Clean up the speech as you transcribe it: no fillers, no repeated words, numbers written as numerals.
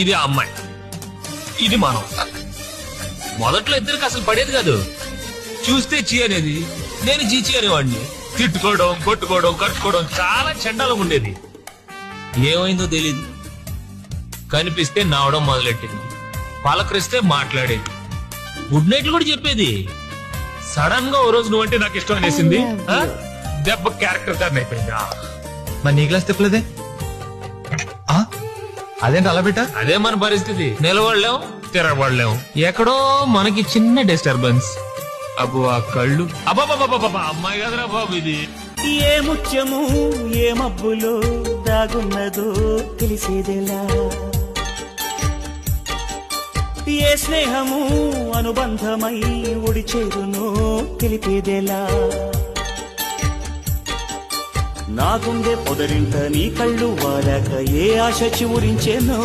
ఇది ఆ అమ్మాయి, ఇది మనం. మొదట్లో ఇద్దరికి అసలు పడేది కాదు. చూస్తే చీ అనేది, నేను చీచి అనేవాడిని. తిట్టుకోవడం, కొట్టుకోవడం, కట్టుకోవడం చాలా చండాలం ఉండేది. ఏమైందో తెలీదు. కనిపిస్తే నవ్వడం మొదలెట్టింది, పలకరిస్తే మాట్లాడేది, గుడ్ నైట్లు కూడా చెప్పేది. సడన్ గా ఓ రోజు నువ్వంటే నాకు ఇష్టం అనేసింది. దెబ్బ క్యారెక్టర్ టర్న్ అయిపోయింది. మరి నీ క్లాస్ తిప్పలేదే? అదేంటి అలా పెట్టా? అదే మన పరిస్థితి. నిలబడలేం, తిరగబడలేం. ఎక్కడో మనకి చిన్న డిస్టర్బెన్స్. అబ్బో ఆ కళ్ళు, అబ్బాబాబా అమ్మాయి కదరా బాబు ఇది. ఏ ముత్యము ఏ మబ్బులో దాగున్నదో తెలిసేదెలా, ఏ స్నేహము అనుబంధమై ఒడిచేరునో తెలిపేదెలా. నా గుండె పొదరింట నీ కళ్ళు వారాక ఏ ఆశ చివురించేనో.